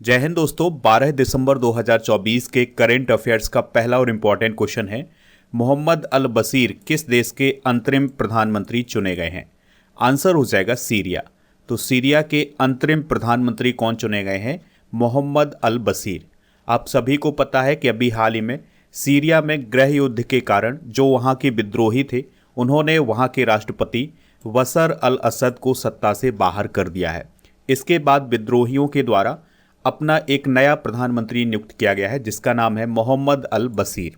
जय हिंद दोस्तों। 12 दिसंबर 2024 के करंट अफेयर्स का पहला और इम्पॉर्टेंट क्वेश्चन है, मोहम्मद अल बशीर किस देश के अंतरिम प्रधानमंत्री चुने गए हैं? आंसर हो जाएगा सीरिया। तो सीरिया के अंतरिम प्रधानमंत्री कौन चुने गए हैं? मोहम्मद अल बशीर। आप सभी को पता है कि अभी हाल ही में सीरिया में गृह युद्ध के कारण जो वहाँ के विद्रोही थे, उन्होंने वहाँ के राष्ट्रपति बशर अल असद को सत्ता से बाहर कर दिया है। इसके बाद विद्रोहियों के द्वारा अपना एक नया प्रधानमंत्री नियुक्त किया गया है, जिसका नाम है मोहम्मद अल बशीर।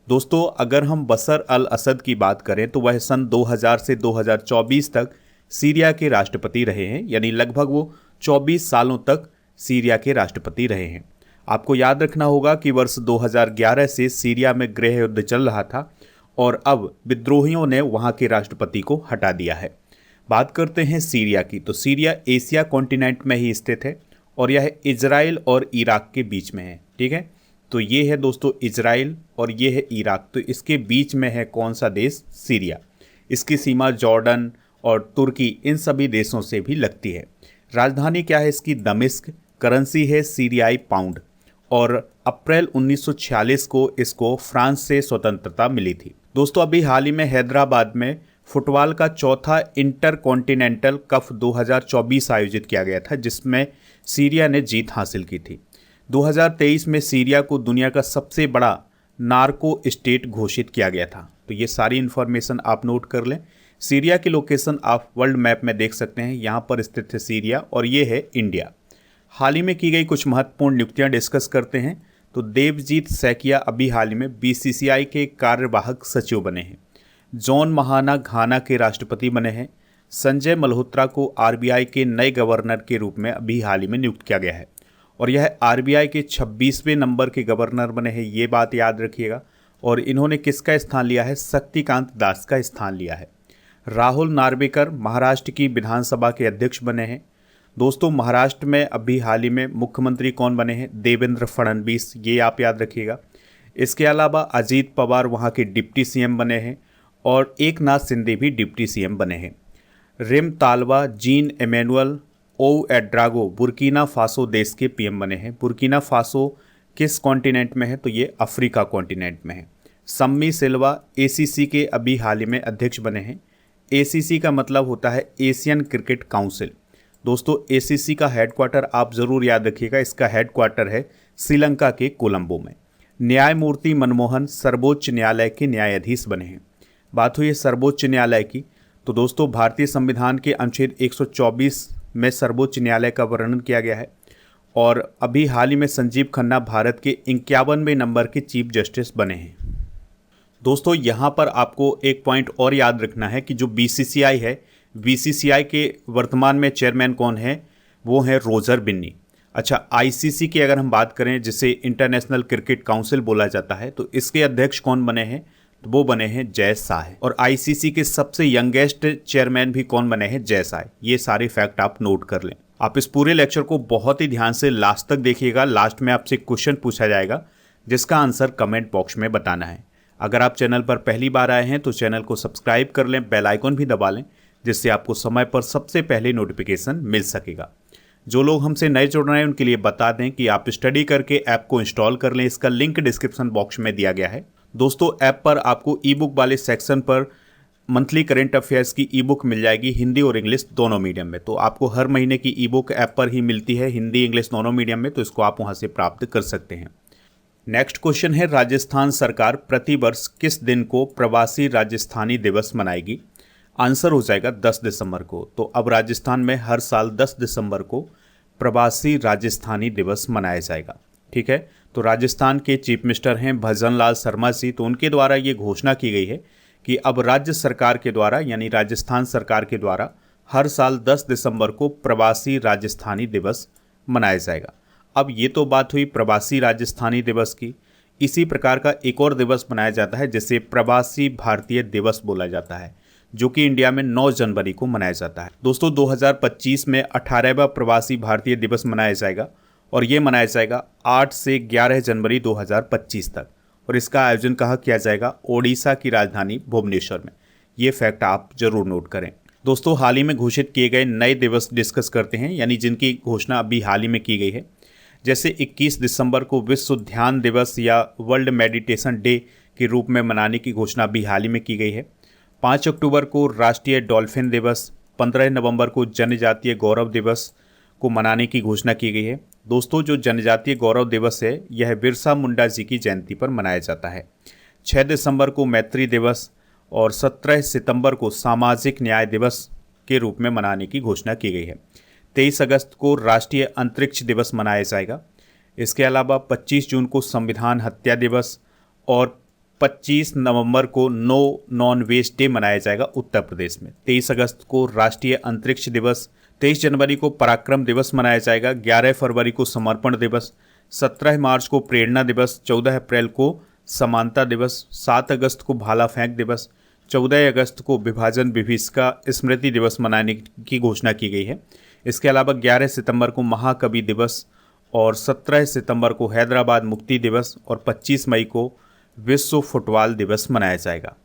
दोस्तों, अगर हम बशर अल असद की बात करें तो वह सन 2000 से 2024 तक सीरिया के राष्ट्रपति रहे हैं, यानी लगभग वो 24 सालों तक सीरिया के राष्ट्रपति रहे हैं। आपको याद रखना होगा कि वर्ष 2011 से सीरिया में गृह युद्ध चल रहा था और अब विद्रोहियों ने वहाँ के राष्ट्रपति को हटा दिया है। बात करते हैं सीरिया की, तो सीरिया एशिया कॉन्टिनेंट में ही स्थित है और यह इजराइल और इराक के बीच में है। ठीक है, तो ये है दोस्तों इजराइल और ये है इराक, तो इसके बीच में है कौन सा देश? सीरिया। इसकी सीमा जॉर्डन और तुर्की इन सभी देशों से भी लगती है। राजधानी क्या है इसकी? दमिश्क। करेंसी है सीरियाई पाउंड और अप्रैल 1946 को इसको फ्रांस से स्वतंत्रता मिली थी। दोस्तों, अभी हाल ही में हैदराबाद में फुटबॉल का चौथा इंटर कॉन्टिनेंटल कप 2024 आयोजित किया गया था, जिसमें सीरिया ने जीत हासिल की थी। 2023 में सीरिया को दुनिया का सबसे बड़ा नार्को स्टेट घोषित किया गया था। तो ये सारी इन्फॉर्मेशन आप नोट कर लें। सीरिया की लोकेशन आप वर्ल्ड मैप में देख सकते हैं, यहाँ पर स्थित है सीरिया और ये है इंडिया। हाल ही में की गई कुछ महत्वपूर्ण नियुक्तियाँ डिस्कस करते हैं। तो देवजीत सैकिया अभी हाल ही में बीसीसीआई के कार्यवाहक सचिव बने हैं। जॉन महाना घाना के राष्ट्रपति बने हैं। संजय मल्होत्रा को आरबीआई के नए गवर्नर के रूप में अभी हाल ही में नियुक्त किया गया है और यह आरबीआई के 26वें नंबर के गवर्नर बने हैं, ये बात याद रखिएगा। और इन्होंने किसका स्थान लिया है? शक्तिकांत दास का स्थान लिया है। राहुल नार्वेकर महाराष्ट्र की विधानसभा के अध्यक्ष बने हैं। दोस्तों, महाराष्ट्र में अभी हाल ही में मुख्यमंत्री कौन बने हैं? देवेंद्र फडणवीस, ये आप याद रखिएगा। इसके अलावा अजीत पवार वहाँ के डिप्टी सीएम बने हैं और एकनाथ शिंदे भी डिप्टी सीएम बने हैं। रिम तालवा जीन एमेनुअल ओ एड्रागो बुर्किना फासो देश के पीएम बने हैं। बुर्किना फासो किस कॉन्टिनेंट में है? तो ये अफ्रीका कॉन्टिनेंट में है। सम्मी सिल्वा एसीसी के अभी हाल ही में अध्यक्ष बने हैं। एसीसी का मतलब होता है एशियन क्रिकेट काउंसिल। दोस्तों, एसीसी का हेडक्वार्टर आप ज़रूर याद रखिएगा, इसका हेडक्वार्टर है श्रीलंका के कोलंबो में। न्यायमूर्ति मनमोहन सर्वोच्च न्यायालय के न्यायाधीश बने हैं। बात हुई है सर्वोच्च न्यायालय की, तो दोस्तों भारतीय संविधान के अनुच्छेद 124 में सर्वोच्च न्यायालय का वर्णन किया गया है और अभी हाल ही में संजीव खन्ना भारत के 51वें नंबर के चीफ जस्टिस बने हैं। दोस्तों, यहाँ पर आपको एक पॉइंट और याद रखना है कि जो बीसीसीआई है, बीसीसीआई के वर्तमान में चेयरमैन कौन है? वो है रोजर बिन्नी। अच्छा, आईसीसी की अगर हम बात करें, जिसे इंटरनेशनल क्रिकेट काउंसिल बोला जाता है, तो इसके अध्यक्ष कौन बने हैं? तो वो बने हैं जय शाह। और आईसीसी के सबसे यंगेस्ट चेयरमैन भी कौन बने हैं? जय शाह। ये सारे फैक्ट आप नोट कर लें। आप इस पूरे लेक्चर को बहुत ही ध्यान से लास्ट तक देखिएगा। लास्ट में आपसे क्वेश्चन पूछा जाएगा जिसका आंसर कमेंट बॉक्स में बताना है। अगर आप चैनल पर पहली बार आए हैं तो चैनल को सब्सक्राइब कर लें, बेल आइकन भी दबा लें, जिससे आपको समय पर सबसे पहले नोटिफिकेशन मिल सकेगा। जो लोग हमसे नए जुड़ रहे हैं उनके लिए बता दें कि आप स्टडी करके ऐप को इंस्टॉल कर लें। इसका लिंक डिस्क्रिप्शन बॉक्स में दिया गया है। दोस्तों, ऐप पर आपको ई बुक वाले सेक्शन पर मंथली करंट अफेयर्स की ई बुक मिल जाएगी, हिंदी और इंग्लिश दोनों मीडियम में। तो आपको हर महीने की ई बुक ऐप पर ही मिलती है, हिंदी इंग्लिश दोनों मीडियम में, तो इसको आप वहां से प्राप्त कर सकते हैं। नेक्स्ट क्वेश्चन है, राजस्थान सरकार प्रतिवर्ष किस दिन को प्रवासी राजस्थानी दिवस मनाएगी? आंसर हो जाएगा 10 दिसंबर को। तो अब राजस्थान में हर साल 10 दिसंबर को प्रवासी राजस्थानी दिवस मनाया जाएगा। ठीक है, तो राजस्थान के चीफ मिनिस्टर हैं भजनलाल शर्मा जी, तो उनके द्वारा ये घोषणा की गई है कि अब राज्य सरकार के द्वारा, यानी राजस्थान सरकार के द्वारा हर साल 10 दिसंबर को प्रवासी राजस्थानी दिवस मनाया जाएगा। अब ये तो बात हुई प्रवासी राजस्थानी दिवस की। इसी प्रकार का एक और दिवस मनाया जाता है जिसे प्रवासी भारतीय दिवस बोला जाता है, जो कि इंडिया में 9 जनवरी को मनाया जाता है। दोस्तों, 2025 में 18वां प्रवासी भारतीय दिवस मनाया जाएगा और ये मनाया जाएगा 8 से 11 जनवरी 2025 तक। और इसका आयोजन कहाँ किया जाएगा? ओडिशा की राजधानी भुवनेश्वर में। ये फैक्ट आप जरूर नोट करें। दोस्तों, हाल ही में घोषित किए गए नए दिवस डिस्कस करते हैं, यानी जिनकी घोषणा अभी हाल ही में की गई है, जैसे 21 दिसंबर को विश्व ध्यान दिवस या वर्ल्ड मेडिटेशन डे के रूप में मनाने की घोषणा भी हाल ही में की गई है। 5 अक्टूबर को राष्ट्रीय डॉल्फिन दिवस, 15 नवंबर को जनजातीय गौरव दिवस को मनाने की घोषणा की गई है। दोस्तों, जो जनजातीय गौरव दिवस है यह बिरसा मुंडा जी की जयंती पर मनाया जाता है। 6 दिसंबर को मैत्री दिवस और 17 सितंबर को सामाजिक न्याय दिवस के रूप में मनाने की घोषणा की गई है। 23 अगस्त को राष्ट्रीय अंतरिक्ष दिवस मनाया जाएगा। इसके अलावा 25 जून को संविधान हत्या दिवस और 25 नवंबर को नो नॉन वेज डे मनाया जाएगा उत्तर प्रदेश में। 23 अगस्त को राष्ट्रीय अंतरिक्ष दिवस, 23 जनवरी को पराक्रम दिवस मनाया जाएगा, 11 फरवरी को समर्पण दिवस, 17 मार्च को प्रेरणा दिवस, 14 अप्रैल को समानता दिवस, 7 अगस्त को भाला फेंक दिवस, 14 अगस्त को विभाजन विभीषिका स्मृति दिवस मनाने की घोषणा की गई है। इसके अलावा 11 सितंबर को महाकवि दिवस और 17 सितंबर को हैदराबाद मुक्ति दिवस और 25 मई को विश्व फुटबॉल दिवस मनाया जाएगा।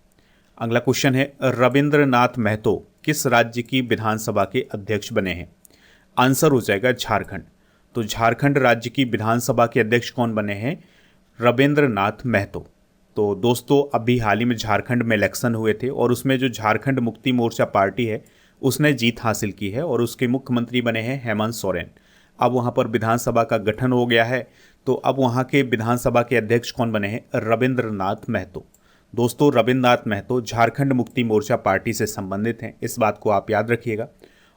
अगला क्वेश्चन है, रविंद्रनाथ महतो किस राज्य की विधानसभा के अध्यक्ष बने हैं? आंसर हो जाएगा झारखंड। तो झारखंड राज्य की विधानसभा के अध्यक्ष कौन बने हैं? रविंद्रनाथ महतो। तो दोस्तों, अभी हाल ही में झारखंड में इलेक्शन हुए थे और उसमें जो झारखंड मुक्ति मोर्चा पार्टी है उसने जीत हासिल की है और उसके मुख्यमंत्री बने हैं हेमंत सोरेन। अब वहां पर विधानसभा का गठन हो गया है, तो अब वहां के विधानसभा के अध्यक्ष कौन बने हैं? रविंद्रनाथ महतो। दोस्तों, रविंद्रनाथ महतो झारखंड मुक्ति मोर्चा पार्टी से संबंधित हैं, इस बात को आप याद रखिएगा।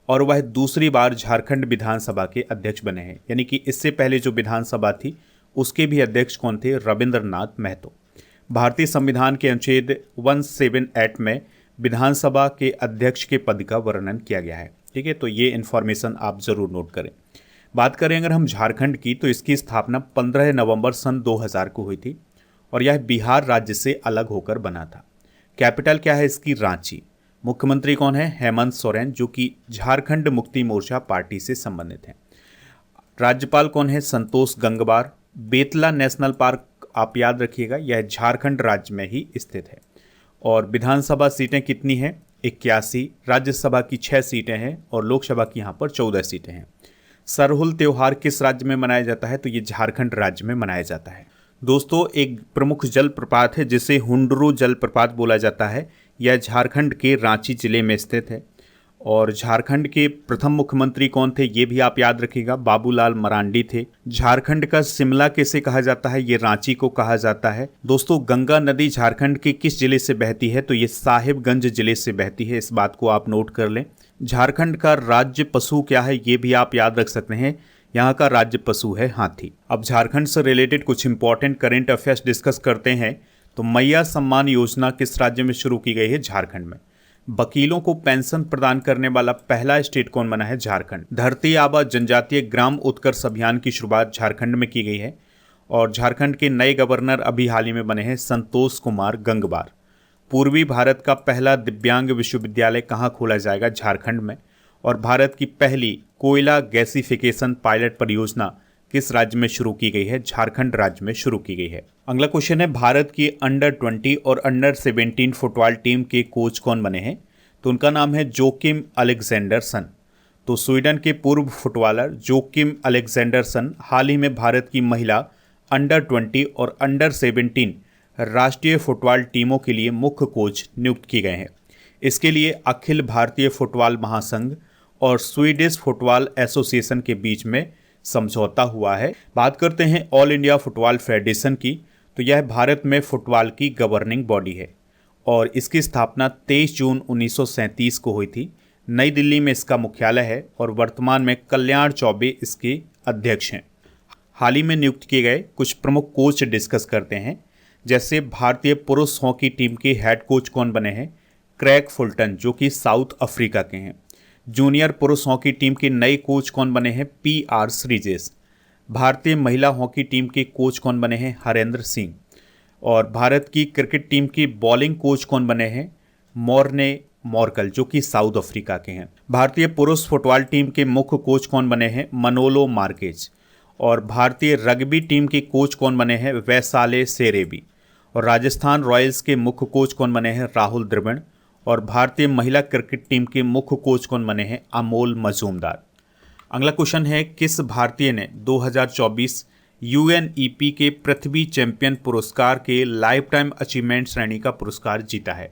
और वह दूसरी बार झारखंड विधानसभा के अध्यक्ष बने हैं, यानी कि इससे पहले जो विधानसभा थी उसके भी अध्यक्ष कौन थे? रविंद्रनाथ महतो। भारतीय संविधान के अनुच्छेद 178 में विधानसभा के अध्यक्ष के पद का वर्णन किया गया है। ठीक है, तो ये इन्फॉर्मेशन आप जरूर नोट करें। बात करें अगर हम झारखंड की, तो इसकी स्थापना 15 नवंबर सन 2000 को हुई थी और यह बिहार राज्य से अलग होकर बना था। कैपिटल क्या है इसकी? रांची। मुख्यमंत्री कौन है? हेमंत सोरेन, जो कि झारखंड मुक्ति मोर्चा पार्टी से संबंधित हैं। राज्यपाल कौन है? संतोष गंगवार। बेतला नेशनल पार्क आप याद रखिएगा, यह झारखंड राज्य में ही स्थित है। और विधानसभा सीटें कितनी हैं? 81। राज्यसभा की 6 सीटें हैं और लोकसभा की यहाँ पर 14 सीटें हैं। सरहुल त्यौहार किस राज्य में मनाया जाता है? तो ये झारखंड राज्य में मनाया जाता है। दोस्तों, एक प्रमुख जलप्रपात है जिसे हुंडरू जलप्रपात बोला जाता है। यह झारखंड के रांची जिले में स्थित है। और झारखंड के प्रथम मुख्यमंत्री कौन थे? ये भी आप याद रखिएगा, बाबूलाल मरांडी थे। झारखंड का शिमला किसे कहा जाता है? ये रांची को कहा जाता है। दोस्तों, गंगा नदी झारखंड के किस जिले से बहती है? तो ये साहिबगंज जिले से बहती है, इस बात को आप नोट कर लें। झारखंड का राज्य पशु क्या है? ये भी आप याद रख सकते हैं, यहाँ का राज्य पशु है हाथी। अब झारखंड से रिलेटेड कुछ इंपॉर्टेंट करंट अफेयर्स डिस्कस करते हैं। तो मैया सम्मान योजना किस राज्य में शुरू की गई है? झारखंड में। वकीलों को पेंशन प्रदान करने वाला पहला स्टेट कौन बना है? झारखंड। धरती आबा जनजातीय ग्राम उत्कर्ष अभियान की शुरुआत झारखंड में की गई है और झारखंड के नए गवर्नर अभी हाल ही में बने हैं संतोष कुमार गंगवार। पूर्वी भारत का पहला दिव्यांग विश्वविद्यालय कहाँ खोला जाएगा? झारखंड में। और भारत की पहली कोयला गैसिफिकेशन पायलट परियोजना किस राज्य में शुरू की गई है? झारखंड राज्य में शुरू की गई है। अगला क्वेश्चन है, भारत की अंडर 20 और अंडर 17 फुटबॉल टीम के कोच कौन बने हैं? तो उनका नाम है जोकिम अलेक्जेंडरसन। तो स्वीडन के पूर्व फुटबॉलर जोकिम अलेक्जेंडरसन हाल ही में भारत की महिला अंडर 20 और अंडर 17 राष्ट्रीय फुटबॉल टीमों के लिए मुख्य कोच नियुक्त किए गए हैं। इसके लिए अखिल भारतीय फुटबॉल महासंघ और स्वीडिश फुटबॉल एसोसिएशन के बीच में समझौता हुआ है। बात करते हैं ऑल इंडिया फुटबॉल फेडरेशन की, तो यह भारत में फुटबॉल की गवर्निंग बॉडी है और इसकी स्थापना 23 जून 1937 को हुई थी। नई दिल्ली में इसका मुख्यालय है और वर्तमान में कल्याण चौबे इसके अध्यक्ष हैं। हाल ही में नियुक्त किए गए कुछ प्रमुख कोच डिस्कस करते हैं। जैसे भारतीय पुरुष हॉकी टीम के हेड कोच कौन बने हैं? क्रैग फुलटन, जो कि साउथ अफ्रीका के हैं। जूनियर पुरुष हॉकी टीम के नए कोच कौन बने हैं? PR श्रीजेश। भारतीय महिला हॉकी टीम के कोच कौन बने हैं? हरेंद्र सिंह। और भारत की क्रिकेट टीम की बॉलिंग कोच कौन बने हैं? मॉर्ने मॉर्कल, जो कि साउथ अफ्रीका के हैं। भारतीय पुरुष फुटबॉल टीम के मुख्य कोच कौन बने हैं? मनोलो मार्केज। और भारतीय रग्बी टीम के कोच कौन बने हैं? वैसाले सेरेबी। और राजस्थान रॉयल्स के मुख्य कोच कौन बने हैं? राहुल द्रविड़। और भारतीय महिला क्रिकेट टीम के मुख्य कोच कौन बने हैं? अमोल मजूमदार। अगला क्वेश्चन है, किस भारतीय ने 2024 यूएनईपी के पृथ्वी चैंपियन पुरस्कार के लाइफ टाइम अचीवमेंट श्रेणी का पुरस्कार जीता है?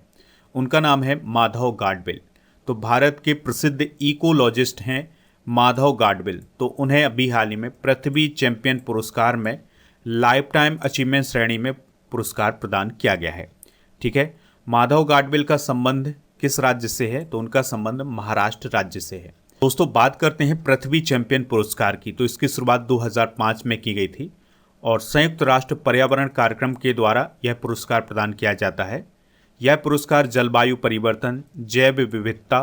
उनका नाम है माधव गाडगिल। तो भारत के प्रसिद्ध इकोलॉजिस्ट हैं माधव गाडगिल। तो उन्हें अभी हाल ही में पृथ्वी चैंपियन पुरस्कार में लाइफ टाइम अचीवमेंट श्रेणी में पुरस्कार प्रदान किया गया है। ठीक है, माधव गाडगिल का संबंध किस राज्य से है? तो उनका संबंध महाराष्ट्र राज्य से है। दोस्तों, बात करते हैं पृथ्वी चैंपियन पुरस्कार की। तो इसकी शुरुआत 2005 में की गई थी और संयुक्त राष्ट्र पर्यावरण कार्यक्रम के द्वारा यह पुरस्कार प्रदान किया जाता है। यह पुरस्कार जलवायु परिवर्तन, जैव विविधता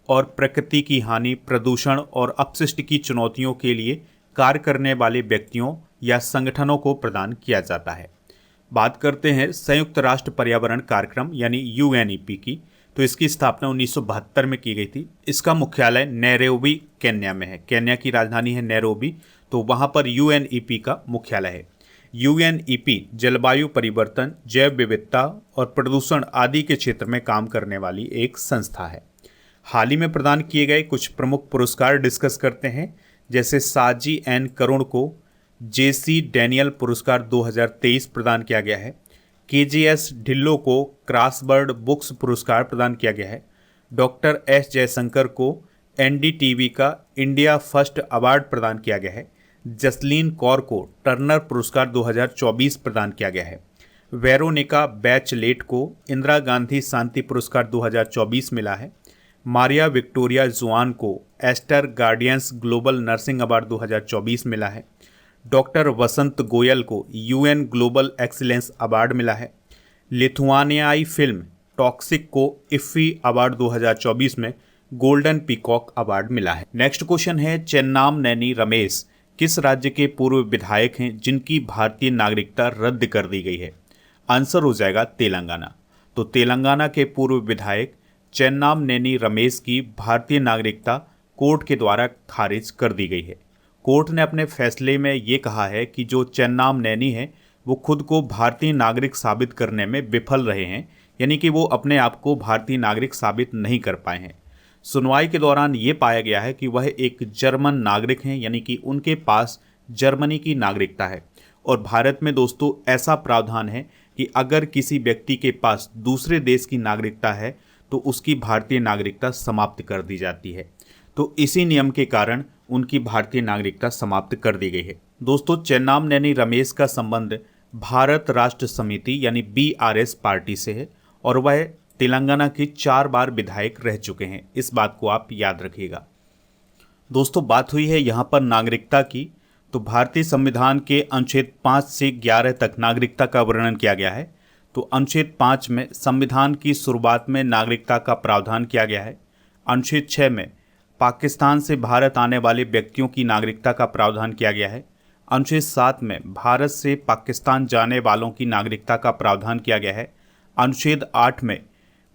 और प्रकृति की हानि, प्रदूषण और अपशिष्ट की चुनौतियों के लिए कार्य करने वाले व्यक्तियों या संगठनों को प्रदान किया जाता है। बात करते हैं संयुक्त राष्ट्र पर्यावरण कार्यक्रम यानी यूएनईपी की। तो इसकी स्थापना 1972 में की गई थी। इसका मुख्यालय नैरोबी केन्या में है। केन्या की राजधानी है नैरोबी, तो वहाँ पर यूएनईपी का मुख्यालय है। यूएनईपी जलवायु परिवर्तन, जैव विविधता और प्रदूषण आदि के क्षेत्र में काम करने वाली एक संस्था है। हाल ही में प्रदान किए गए कुछ प्रमुख पुरस्कार डिस्कस करते हैं, जैसे साजी एन करुण को जेसी डैनियल पुरस्कार 2023 प्रदान किया गया है। केजेएस ढिल्लो को क्रॉसवर्ड बुक्स पुरस्कार प्रदान किया गया है। डॉक्टर एस जयशंकर को एनडीटीवी का इंडिया फर्स्ट अवार्ड प्रदान किया गया है। जसलीन कौर को टर्नर पुरस्कार 2024 प्रदान किया गया है। वेरोनिका बैचलेट को इंदिरा गांधी शांति पुरस्कार 2024 मिला है। मारिया विक्टोरिया जुआन को Aster guardians global nursing award 2024 मिला है। डॉक्टर वसंत गोयल को यूएन ग्लोबल एक्सीलेंस अवार्ड मिला है। लिथुआनियाई फिल्म टॉक्सिक को इफ्फी अवार्ड 2024 में गोल्डन पीकॉक अवार्ड मिला है। नेक्स्ट क्वेश्चन है, चेन्नाम नैनी रमेश किस राज्य के पूर्व विधायक हैं जिनकी भारतीय नागरिकता रद्द कर दी गई है? आंसर हो जाएगा तेलंगाना। तो तेलंगाना के पूर्व विधायक चेन्नाम नैनी रमेश की भारतीय नागरिकता कोर्ट के द्वारा खारिज कर दी गई है। कोर्ट ने अपने फैसले में ये कहा है कि जो चेन्नाम नैनी है वो खुद को भारतीय नागरिक साबित करने में विफल रहे हैं, यानी कि वो अपने आप को भारतीय नागरिक साबित नहीं कर पाए हैं। सुनवाई के दौरान ये पाया गया है कि वह एक जर्मन नागरिक हैं, यानी कि उनके पास जर्मनी की नागरिकता है। और भारत में दोस्तों ऐसा प्रावधान है कि अगर किसी व्यक्ति के पास दूसरे देश की नागरिकता है तो उसकी भारतीय नागरिकता समाप्त कर दी जाती है। तो इसी नियम के कारण उनकी भारतीय नागरिकता समाप्त कर दी गई है। दोस्तों, चेन्नाम नैनी रमेश का संबंध भारत राष्ट्र समिति यानी बीआरएस पार्टी से है और वह तेलंगाना की 4 बार विधायक रह चुके हैं। इस बात को आप याद रखिएगा। दोस्तों, बात हुई है यहाँ पर नागरिकता की। तो भारतीय संविधान के अनुच्छेद 5 से 11 तक नागरिकता का वर्णन किया गया है। तो अनुच्छेद 5 में संविधान की शुरुआत में नागरिकता का प्रावधान किया गया है। अनुच्छेद 6 में पाकिस्तान से भारत आने वाले व्यक्तियों की नागरिकता का प्रावधान किया गया है। अनुच्छेद 7 में भारत से पाकिस्तान जाने वालों की नागरिकता का प्रावधान किया गया है। अनुच्छेद 8 में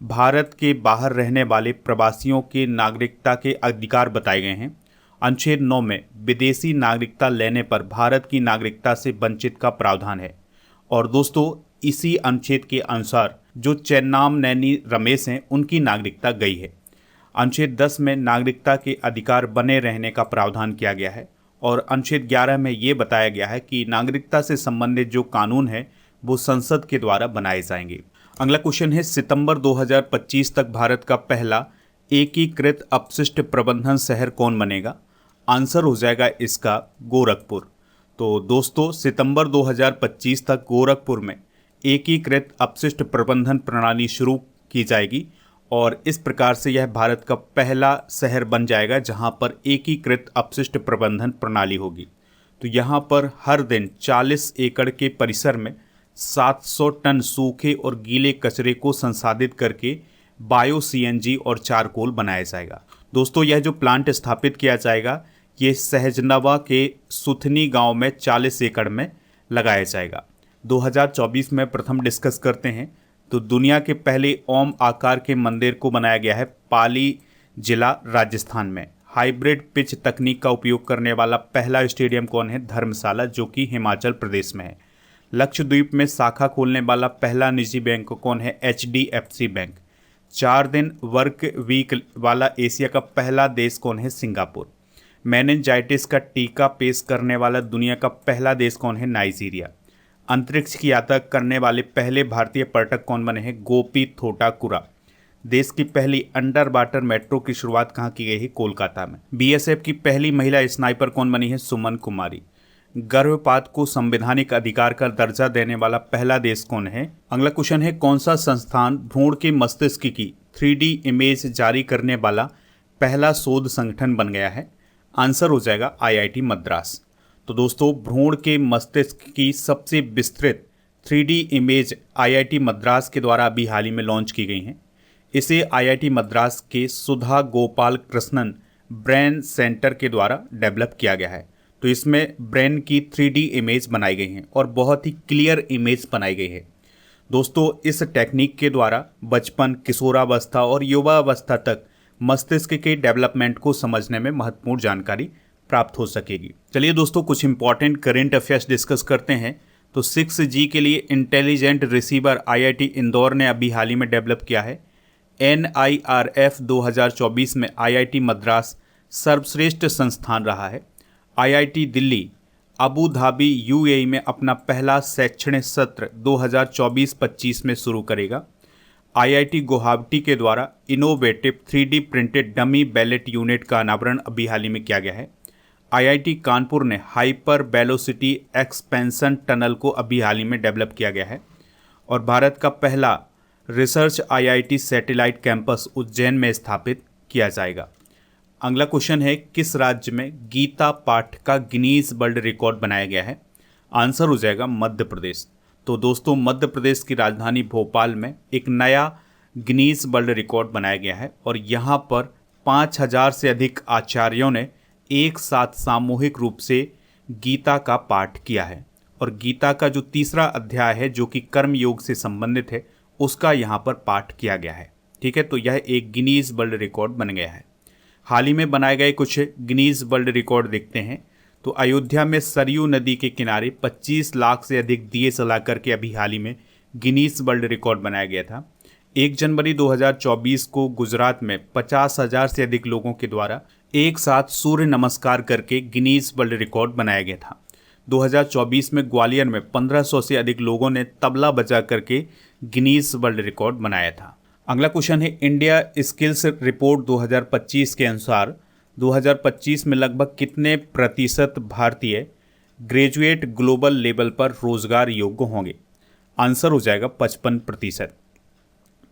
भारत के बाहर रहने वाले प्रवासियों के नागरिकता के अधिकार बताए गए हैं। अनुच्छेद 9 में विदेशी नागरिकता लेने पर भारत की नागरिकता से वंचित का प्रावधान है। और दोस्तों, इसी अनुच्छेद के अनुसार जो चेन्नाम नैनी रमेश हैं उनकी नागरिकता गई है। अनुच्छेद 10 में नागरिकता के अधिकार बने रहने का प्रावधान किया गया है। और अनुच्छेद 11 में ये बताया गया है कि नागरिकता से संबंधित जो कानून है वो संसद के द्वारा बनाए जाएंगे। अगला क्वेश्चन है, सितंबर 2025 तक भारत का पहला एकीकृत अपशिष्ट प्रबंधन शहर कौन बनेगा? आंसर हो जाएगा इसका गोरखपुर। तो दोस्तों, सितंबर 2025 तक गोरखपुर में एकीकृत अपशिष्ट प्रबंधन प्रणाली शुरू की जाएगी और इस प्रकार से यह भारत का पहला शहर बन जाएगा जहां पर एकीकृत अपशिष्ट प्रबंधन प्रणाली होगी। तो यहां पर हर दिन 40 एकड़ के परिसर में 700 टन सूखे और गीले कचरे को संसाधित करके बायो सीएनजी और चारकोल बनाया जाएगा। दोस्तों, यह जो प्लांट स्थापित किया जाएगा ये सहजनवा के सुथनी गांव में 40 एकड़ में लगाया जाएगा। 2024 में प्रथम डिस्कस करते हैं तो दुनिया के पहले ओम आकार के मंदिर को बनाया गया है पाली जिला राजस्थान में। हाइब्रिड पिच तकनीक का उपयोग करने वाला पहला स्टेडियम कौन है? धर्मशाला, जो कि हिमाचल प्रदेश में है। लक्षद्वीप में शाखा खोलने वाला पहला निजी बैंक कौन है? HDFC bank. 4 दिन वर्क वीक वाला एशिया का पहला देश कौन है? सिंगापुर। मेनिनजाइटिस का टीका पेश करने वाला दुनिया का पहला देश कौन है? नाइजीरिया। अंतरिक्ष की यात्रा करने वाले पहले भारतीय पर्यटक कौन बने हैं? गोपी थोटाकुरा। देश की पहली अंडर वाटर मेट्रो की शुरुआत कहाँ की गई है? कोलकाता में। बीएसएफ की पहली महिला स्नाइपर कौन बनी है? सुमन कुमारी। गर्भपात को संवैधानिक अधिकार का दर्जा देने वाला पहला देश कौन है? अगला क्वेश्चन है, कौन सा संस्थान भ्रूण के मस्तिष्क की 3D इमेज जारी करने वाला पहला शोध संगठन बन गया है? आंसर हो जाएगा IIT मद्रास। तो दोस्तों, भ्रूण के मस्तिष्क की सबसे विस्तृत 3D इमेज IIT मद्रास के द्वारा अभी हाल ही में लॉन्च की गई हैं। इसे IIT मद्रास के सुधा गोपाल कृष्णन ब्रेन सेंटर के द्वारा डेवलप किया गया है। तो इसमें ब्रेन की 3D इमेज बनाई गई हैं और बहुत ही क्लियर इमेज बनाई गई है। दोस्तों, इस टेक्निक के द्वारा बचपन, किशोरावस्था और युवावस्था तक मस्तिष्क के डेवलपमेंट को समझने में महत्वपूर्ण जानकारी प्राप्त हो सकेगी। चलिए दोस्तों, कुछ इंपॉर्टेंट करेंट अफेयर्स डिस्कस करते हैं। तो 6G के लिए इंटेलिजेंट रिसीवर IIT इंदौर ने अभी हाल ही में डेवलप किया है। NIRF 2024 में IIT मद्रास सर्वश्रेष्ठ संस्थान रहा है। IIT Delhi Abu Dhabi UAE में अपना पहला शैक्षणिक सत्र 2024-25 में शुरू करेगा। IIT गुवाहाटी के द्वारा innovative 3D printed dummy ballot unit का अनावरण अभी हाल ही में किया गया है। IIT कानपुर ने हाइपर वेलोसिटी एक्सपेंशन टनल को अभी हाल ही में डेवलप किया गया है। और भारत का पहला research IIT satellite campus Ujjain में स्थापित किया जाएगा। अगला क्वेश्चन है, किस राज्य में गीता पाठ का गिनीज वर्ल्ड रिकॉर्ड बनाया गया है? आंसर हो जाएगा मध्य प्रदेश। तो दोस्तों, मध्य प्रदेश की राजधानी भोपाल में एक नया गिनीज वर्ल्ड रिकॉर्ड बनाया गया है और यहाँ पर 5000 से अधिक आचार्यों ने एक साथ सामूहिक रूप से गीता का पाठ किया है। और गीता का जो तीसरा अध्याय है, जो कि कर्म योग से संबंधित है, उसका यहाँ पर पाठ किया गया है। ठीक है, तो यह एक गिनीज वर्ल्ड रिकॉर्ड बन गया है। हाल ही में बनाए गए कुछ गिनीज वर्ल्ड रिकॉर्ड देखते हैं। तो अयोध्या में सरयू नदी के किनारे 25 लाख से अधिक दिए जला करके अभी हाल ही में गिनीज वर्ल्ड रिकॉर्ड बनाया गया था। 1 जनवरी 2024 को गुजरात में 50,000 से अधिक लोगों के द्वारा एक साथ सूर्य नमस्कार करके गिनीज वर्ल्ड रिकॉर्ड बनाया गया था। 2024 में ग्वालियर में 1500 से अधिक लोगों ने तबला बजा करके गिनीज वर्ल्ड रिकॉर्ड बनाया था। अगला क्वेश्चन है, इंडिया स्किल्स रिपोर्ट 2025 के अनुसार 2025 में लगभग कितने प्रतिशत भारतीय ग्रेजुएट ग्लोबल लेवल पर रोजगार योग्य होंगे? आंसर हो जाएगा 55%।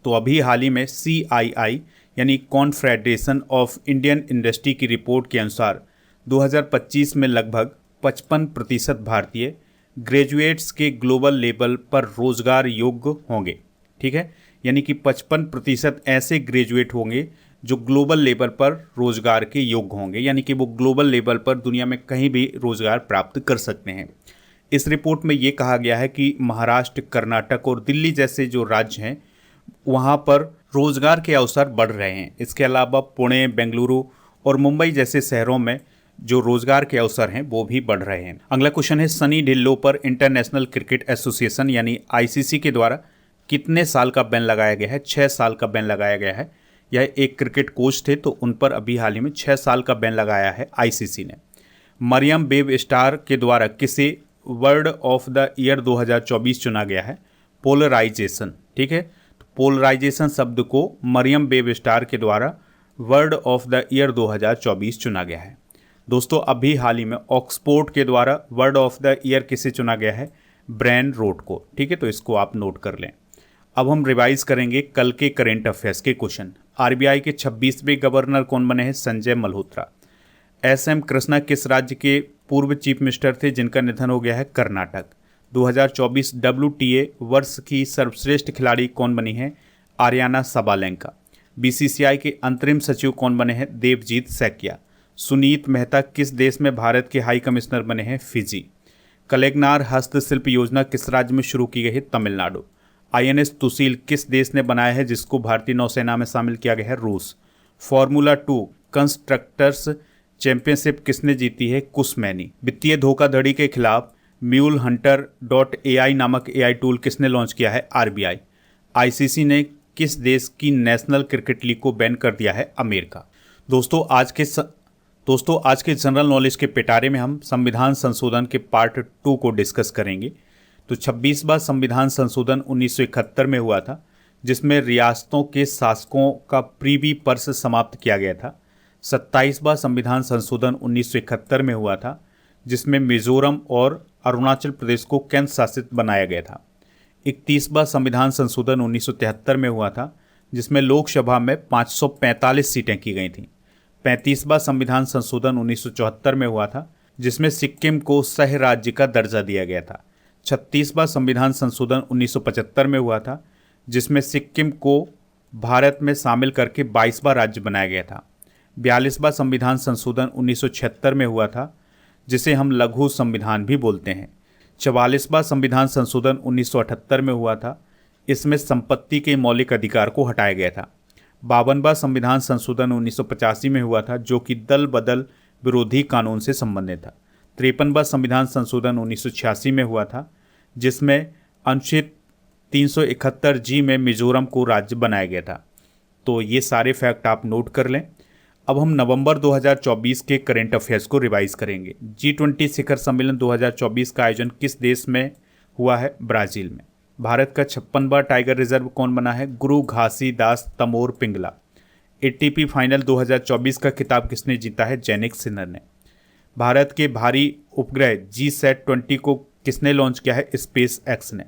तो अभी हाल ही में CII यानी कॉन्फेडरेशन ऑफ इंडियन इंडस्ट्री की रिपोर्ट के अनुसार 2025 में लगभग 55% भारतीय ग्रेजुएट्स के ग्लोबल लेवल पर रोजगार योग्य होंगे। ठीक है, यानी कि 55% ऐसे ग्रेजुएट होंगे जो ग्लोबल लेवल पर रोजगार के योग्य होंगे, यानी कि वो ग्लोबल लेवल पर दुनिया में कहीं भी रोजगार प्राप्त कर सकते हैं। इस रिपोर्ट में ये कहा गया है कि महाराष्ट्र, कर्नाटक और दिल्ली जैसे जो राज्य हैं वहाँ पर रोजगार के अवसर बढ़ रहे हैं। इसके अलावा पुणे, बेंगलुरु और मुंबई जैसे शहरों में जो रोजगार के अवसर हैं वो भी बढ़ रहे हैं। अगला क्वेश्चन है, सनी ढिल्लों पर इंटरनेशनल क्रिकेट एसोसिएशन यानी ICC के द्वारा कितने साल का बैन लगाया गया है? 6 साल का बैन लगाया गया है। यह एक क्रिकेट कोच थे, तो उन पर अभी हाल ही में 6 साल का बैन लगाया है ICC ने। मरियम वेब स्टार के द्वारा किसे वर्ड ऑफ द ईयर 2024 चुना गया है? पोलराइजेशन। ठीक है, तो पोलराइजेशन शब्द को मरियम वेब स्टार के द्वारा वर्ड ऑफ द ईयर 2024 चुना गया है। दोस्तों, अभी हाल ही में ऑक्सफोर्ड के द्वारा वर्ड ऑफ द ईयर किसे चुना गया है? ब्रेन रोट को। ठीक है, तो इसको आप नोट कर लें। अब हम रिवाइज करेंगे कल के करेंट अफेयर्स के क्वेश्चन। RBI के 26वें गवर्नर कौन बने हैं? संजय मल्होत्रा। SM कृष्णा किस राज्य के पूर्व चीफ मिनिस्टर थे जिनका निधन हो गया है? कर्नाटक। 2024 WTA वर्ष की सर्वश्रेष्ठ खिलाड़ी कौन बनी है? Aryna Sabalenka. BCCI के अंतरिम सचिव कौन बने हैं? देवजीत सैकिया। सुनीत मेहता किस देश में भारत के हाई कमिश्नर बने हैं? फिजी। कलेगनार हस्तशिल्प योजना किस राज्य में शुरू की गई है? तमिलनाडु। INS तुसील किस देश ने बनाया है जिसको भारतीय नौसेना में शामिल किया गया है? रूस। फार्मूला 2 कंस्ट्रक्टर्स चैंपियनशिप किसने जीती है? कुसमैनी। वित्तीय धोखाधड़ी के खिलाफ म्यूल हंटर .ai नामक AI टूल किसने लॉन्च किया है? RBI। ICC ने किस देश की नेशनल क्रिकेट लीग को बैन कर दिया है? अमेरिका। दोस्तों, आज के दोस्तों आज के जनरल नॉलेज के पिटारे में हम संविधान संशोधन के पार्ट 2 को डिस्कस करेंगे। तो 26वां संविधान संशोधन 1971 में हुआ था, जिसमें रियासतों के शासकों का प्रीवी पर्स समाप्त किया गया था। 27वां संविधान संशोधन 1971 में हुआ था, जिसमें मिजोरम और अरुणाचल प्रदेश को केंद्र शासित बनाया गया था। 31वां संविधान संशोधन 1973 में हुआ था, जिसमें लोकसभा में 545 सीटें की गई थीं। 35वां संविधान संशोधन 1974 में हुआ था, जिसमें सिक्किम को सह राज्य का दर्जा दिया गया था। 36वां संविधान संशोधन 1975 में हुआ था, जिसमें सिक्किम को भारत में शामिल करके 22वां राज्य बनाया गया था। 42वां संविधान संशोधन 1976 में हुआ था, जिसे हम लघु संविधान भी बोलते हैं। 44वां संविधान संशोधन 1978 में हुआ था, इसमें संपत्ति के मौलिक अधिकार को हटाया गया था। 52वां संविधान संशोधन 1985 में हुआ था, जो कि दल बदल विरोधी कानून से संबंधित था। 53वां संविधान संशोधन 1986 में हुआ था, जिसमें अनुच्छेद 371G में मिजोरम को राज्य बनाया गया था। तो ये सारे फैक्ट आप नोट कर लें। अब हम नवंबर 2024 के करंट अफेयर्स को रिवाइज करेंगे। G20 शिखर सम्मेलन 2024 का आयोजन किस देश में हुआ है? ब्राज़ील में। भारत का 56वां टाइगर रिजर्व कौन बना है? गुरु घासीदास तमोर पिंगला। ATP फाइनल 2024 का खिताब किसने जीता है? जैनिक सिन्नर ने। भारत के भारी उपग्रह GSAT-20 को किसने लॉन्च किया है? स्पेस एक्स ने।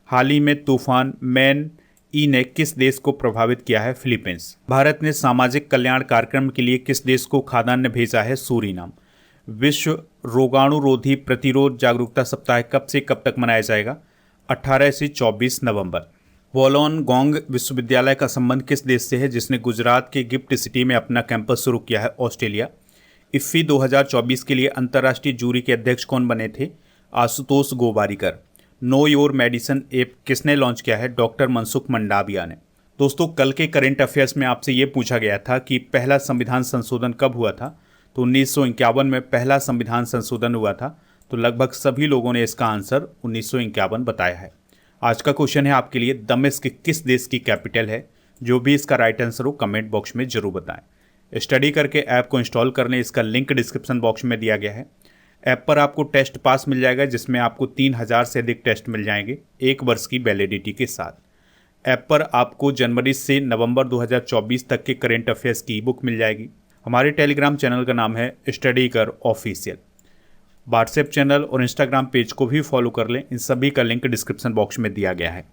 हाल ही में तूफान मैन ई ने किस देश को प्रभावित किया है? फिलीपींस। भारत ने सामाजिक कल्याण कार्यक्रम के लिए किस देश को खाद्यान्न भेजा है? सूरीनाम। विश्व रोगाणुरोधी प्रतिरोध जागरूकता सप्ताह कब से कब तक मनाया जाएगा? 18 से 24 नवंबर। वोलोंगोंग विश्वविद्यालय का संबंध किस देश से है, जिसने गुजरात के गिफ्ट सिटी में अपना कैंपस शुरू किया है? ऑस्ट्रेलिया। इफ्फी 2024 के लिए अंतर्राष्ट्रीय जूरी के अध्यक्ष कौन बने थे? Ashutosh Gowariker. Know your medicine app किसने लॉन्च किया है? डॉक्टर मनसुख मंडाविया ने। दोस्तों कल के करंट अफेयर्स में आपसे ये पूछा गया था कि पहला संविधान संशोधन कब हुआ था, तो 1951 में पहला संविधान संशोधन हुआ था। तो लगभग सभी लोगों ने इसका आंसर 1951 बताया है। आज का क्वेश्चन है आपके लिए, दमिश्क किस देश की कैपिटल है? जो भी इसका राइट आंसर हो कमेंट बॉक्स में जरूर बताएं। स्टडी करके ऐप को इंस्टॉल कर लें, इसका लिंक डिस्क्रिप्शन बॉक्स में दिया गया है। ऐप पर आपको टेस्ट पास मिल जाएगा, जिसमें आपको 3000 से अधिक टेस्ट मिल जाएंगे 1 वर्ष की वैलिडिटी के साथ। ऐप पर आपको जनवरी से नवंबर 2024 तक के करंट अफेयर्स की ई बुक मिल जाएगी। हमारे टेलीग्राम चैनल का नाम है स्टडी कर ऑफिशियल। व्हाट्सएप चैनल और इंस्टाग्राम पेज को भी फॉलो कर लें, इन सभी का लिंक डिस्क्रिप्शन बॉक्स में दिया गया है।